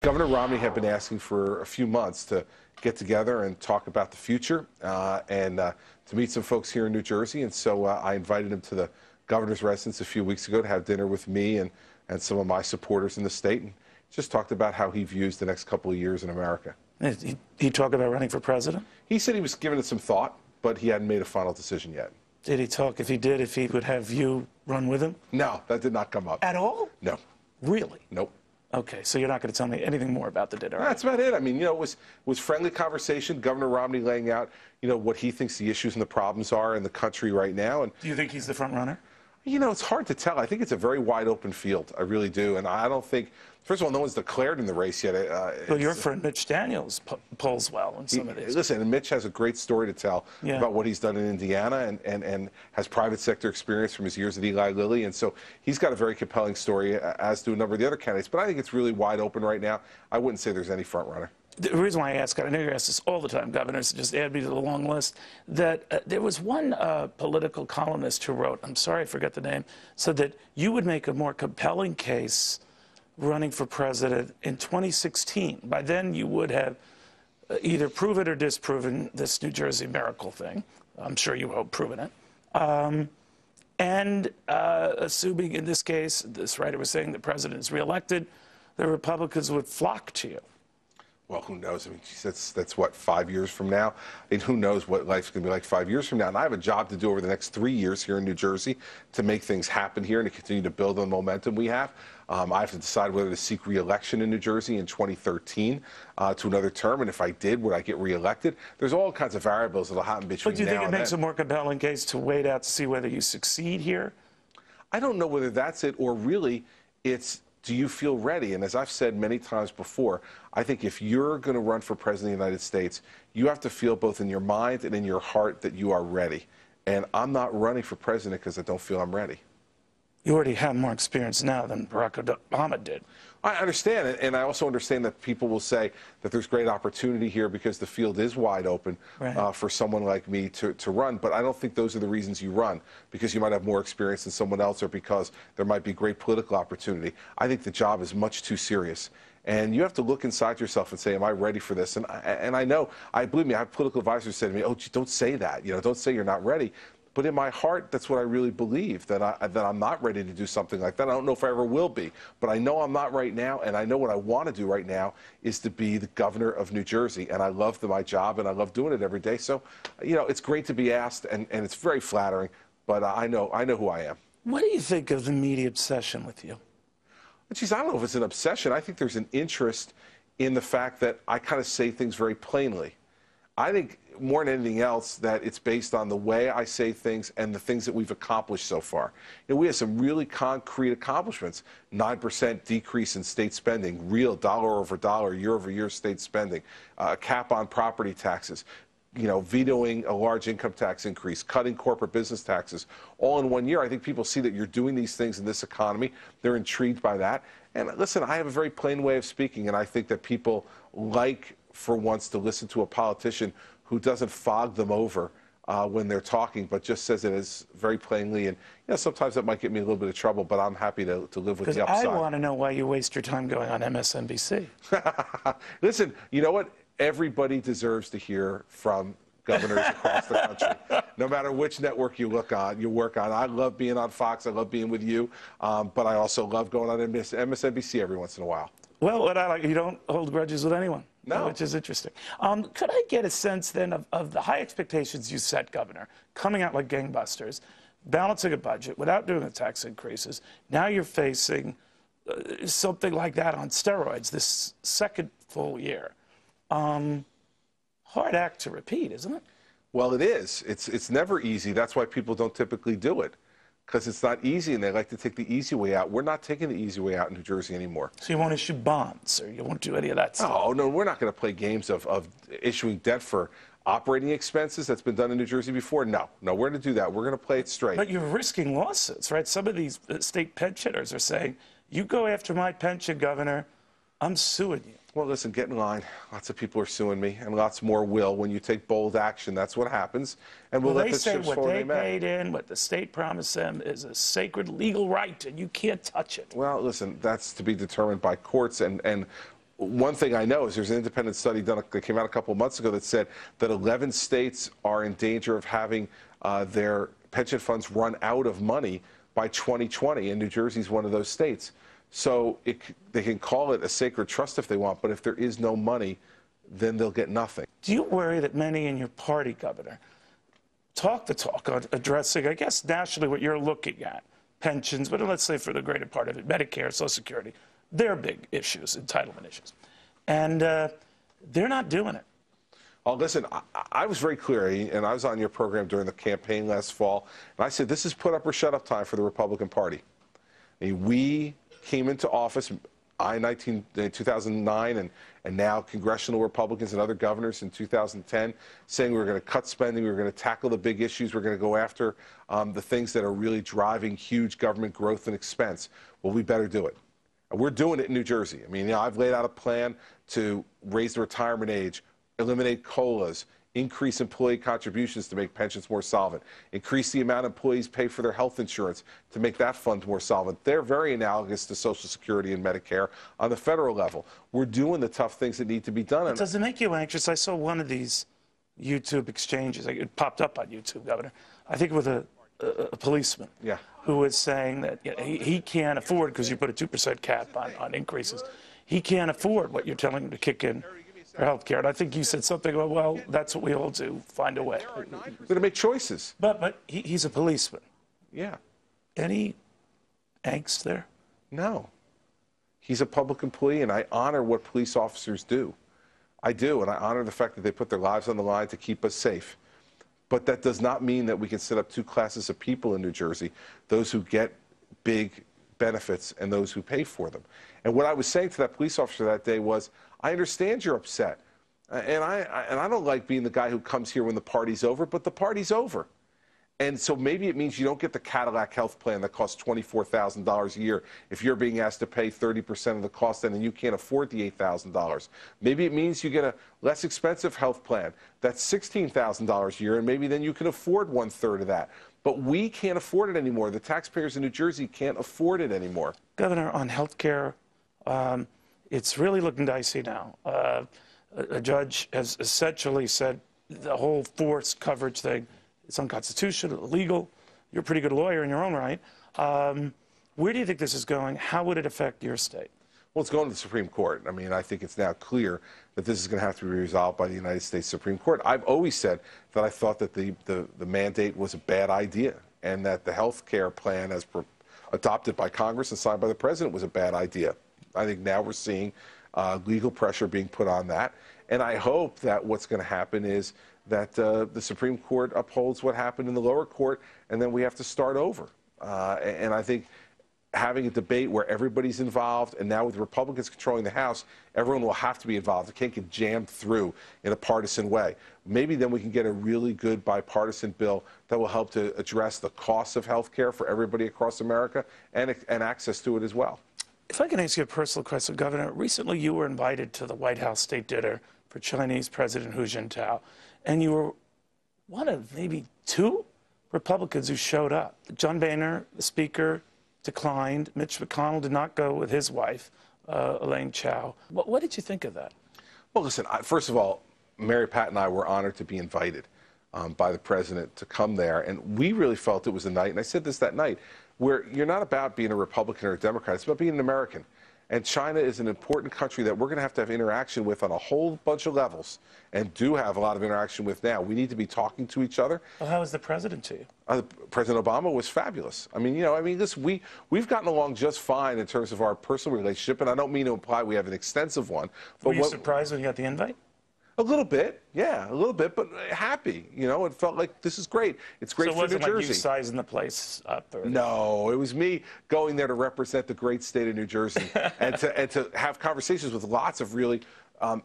Governor Romney had been asking for a few months to get together and talk about the future and to meet some folks here in New Jersey. And so I invited him to the governor's residence a few weeks ago to have dinner with me and some of my supporters in the state, and just talked about how he views the next couple of years in America. He talked about running for president? He said he was giving it some thought, but he hadn't made a final decision yet. Did he talk, if he did, if he would have you run with him? No, that did not come up. At all? No. Really? Nope. Okay, so you're not going to tell me anything more about the dinner? That's about it. I mean, it was friendly conversation. Governor Romney laying out, what he thinks the issues and the problems are in the country right now. And do you think he's the front runner? It's hard to tell. I think it's a very wide open field. I really do. And I don't think, first of all, no one's declared in the race yet. Well, your friend Mitch Daniels polls well in some of these. Listen, and Mitch has a great story to tell about what he's done in Indiana and has private sector experience from his years at Eli Lilly. And so he's got a very compelling story, as do a number of the other candidates. But I think it's really wide open right now. I wouldn't say there's any front runner. The reason why I ask, I know you ask this all the time, Governor, so just add me to the long list, that there was one political columnist who wrote, I'm sorry I forget the name, said that you would make a more compelling case running for president in 2016. By then you would have either proven or disproven this New Jersey miracle thing. I'm sure you hope proven it. And assuming in this case, this writer was saying the president is reelected, the Republicans would flock to you. Well, who knows? I mean, that's what, 5 years from now? I mean, who knows what life's going to be like 5 years from now? And I have a job to do over the next 3 years here in New Jersey to make things happen here and to continue to build on the momentum we have. I have to decide whether to seek re-election in New Jersey in 2013 to another term, and if I did, would I get re-elected? There's all kinds of variables that will happen between now and then. But do you think it makes a more compelling case to wait out to see whether you succeed here? I don't know whether that's it, or really it's, do you feel ready? And as I've said many times before, I think if you're going to run for president of the United States, you have to feel both in your mind and in your heart that you are ready. And I'm not running for president because I don't feel I'm ready. You already have more experience now than Barack Obama did. I understand it, and I also understand that people will say that there's great opportunity here because the field is wide open for someone like me to run, but I don't think those are the reasons you run, because you might have more experience than someone else or because there might be great political opportunity. I think the job is much too serious, and you have to look inside yourself and say, am I ready for this? And I know, believe me, I have political advisors who say to me, oh, gee, don't say that, don't say you're not ready. But in my heart, that's what I really believe, that I'm not ready to do something like that. I don't know if I ever will be, but I know I'm not right now, and I know what I want to do right now is to be the governor of New Jersey, and I love my job, and I love doing it every day. So, it's great to be asked, and it's very flattering, but I know who I am. What do you think of the media obsession with you? Geez, I don't know if it's an obsession. I think there's an interest in the fact that I kind of say things very plainly. I think more than anything else that it's based on the way I say things and the things that we've accomplished so far. We have some really concrete accomplishments. 9% decrease in state spending, real dollar over dollar, year over year state spending, cap on property taxes, vetoing a large income tax increase, cutting corporate business taxes, all in 1 year. I think people see that you're doing these things in this economy. They're intrigued by that. And listen, I have a very plain way of speaking, and I think that people like, for once, to listen to a politician who doesn't fog them over when they're talking, but just says it as very plainly. And sometimes that might get me a little bit of trouble, but I'm happy to live with the upside. Because I want to know why you waste your time going on MSNBC. Listen, you know what? Everybody deserves to hear from governors across the country, no matter which network you work on. I love being on Fox. I love being with you, but I also love going on MSNBC every once in a while. Well, what I like, you don't hold grudges with anyone. No. Which is interesting. Could I get a sense then of the high expectations you set, Governor, coming out like gangbusters, balancing a budget without doing the tax increases? Now you're facing something like that on steroids this second full year. Hard act to repeat, isn't it? Well, it is. It's never easy. That's why people don't typically do it, because it's not easy, and they like to take the easy way out. We're not taking the easy way out in New Jersey anymore. So you won't issue bonds, or you won't do any of that stuff? Oh, no, we're not going to play games of issuing debt for operating expenses. That's been done in New Jersey before. No, we're going to do that. We're going to play it straight. But you're risking lawsuits, right? Some of these state pensioners are saying, you go after my pension, Governor, I'm suing you. Well, listen, get in line. Lots of people are suing me, and lots more will. When you take bold action, that's what happens. And we'll let the chips fall where they may. What they paid in, what the state promised them, is a sacred legal right, and you can't touch it. Well, listen, that's to be determined by courts, and one thing I know is there's an independent study done that came out a couple of months ago that said that 11 states are in danger of having their pension funds run out of money by 2020, and New Jersey's one of those states. So they can call it a sacred trust if they want, but if there is no money, then they'll get nothing. Do you worry that many in your party, Governor, talk the talk on addressing, I guess, nationally what you're looking at, pensions, but let's say for the greater part of it, Medicare, Social Security, they're big issues, entitlement issues, and they're not doing it. Oh, listen, I was very clear, and I was on your program during the campaign last fall, and I said this is put up or shut up time for the Republican Party. I mean, we came into office, in 2009, and now congressional Republicans and other governors in 2010 saying we were going to cut spending, we were going to tackle the big issues, we're going to go after the things that are really driving huge government growth and expense. Well, we better do it. And we're doing it in New Jersey. I mean, you know, I've laid out a plan to raise the retirement age, eliminate COLAs, increase employee contributions to make pensions more solvent, increase the amount employees pay for their health insurance to make that fund more solvent. They're very analogous to Social Security and Medicare on the federal level. We're doing the tough things that need to be done. Does it make you anxious? I saw one of these YouTube exchanges. It popped up on YouTube, Governor. I think with a policeman who was saying that he can't afford, because you put a 2% cap on increases, he can't afford what you're telling him to kick in for health care. And I think you said something about, well, that's what we all do, find a way. We're going to make choices. But he's a policeman. Yeah. Any angst there? No. He's a public employee, and I honor what police officers do. I do, and I honor the fact that they put their lives on the line to keep us safe. But that does not mean that we can set up two classes of people in New Jersey, those who get big benefits and those who pay for them. And what I was saying to that police officer that day was, I understand you're upset. And I don't like being the guy who comes here when the party's over, but the party's over. And so maybe it means you don't get the Cadillac health plan that costs $24,000 a year if you're being asked to pay 30% of the cost and then you can't afford the $8,000. Maybe it means you get a less expensive health plan that's $16,000 a year, and maybe then you can afford 1/3 of that. But we can't afford it anymore. The taxpayers in New Jersey can't afford it anymore. Governor, on health care, it's really looking dicey now. A judge has essentially said the whole forced coverage thing, it's unconstitutional, illegal. You're a pretty good lawyer in your own right. Where do you think this is going? How would it affect your state? Well, it's going to the Supreme Court. I mean, I think it's now clear that this is going to have to be resolved by the United States Supreme Court. I've always said that I thought that the mandate was a bad idea, and that the health care plan as adopted by Congress and signed by the president was a bad idea. I think now we're seeing legal pressure being put on that. And I hope that what's going to happen is that the Supreme Court upholds what happened in the lower court, and then we have to start over. And I think having a debate where everybody's involved, and now with Republicans controlling the House, everyone will have to be involved. It can't get jammed through in a partisan way. Maybe then we can get a really good bipartisan bill that will help to address the costs of health care for everybody across America and access to it as well. If I can ask you a personal question, Governor, recently you were invited to the White House state dinner for Chinese President Hu Jintao, and you were one of maybe two Republicans who showed up. John Boehner, the Speaker, declined. Mitch McConnell did not go with his wife, Elaine Chao. What did you think of that? Well, listen, first of all, Mary Pat and I were honored to be invited by the president to come there, and we really felt it was a night, and I said this that night, where you're not about being a Republican or a Democrat, it's about being an American. And China is an important country that we're going to have interaction with on a whole bunch of levels, and do have a lot of interaction with now. We need to be talking to each other. Well, how was the president to you? President Obama was fabulous. I mean, listen, we've gotten along just fine in terms of our personal relationship, and I don't mean to imply we have an extensive one. But were you surprised when you got the invite? A little bit, yeah, a little bit, but happy. It felt like this is great. It's great for New Jersey. So it wasn't like you sizing the place up? No, it was me going there to represent the great state of New Jersey and to have conversations with lots of really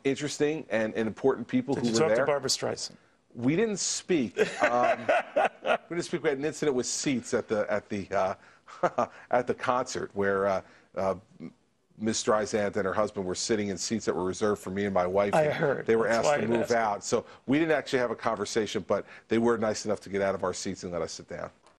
interesting and important people who were there. Did you talk to Barbra Streisand? We didn't speak. We had an incident with seats at the concert where Ms. Streisand and her husband were sitting in seats that were reserved for me and my wife. I heard. They were asked to move out. So we didn't actually have a conversation, but they were nice enough to get out of our seats and let us sit down.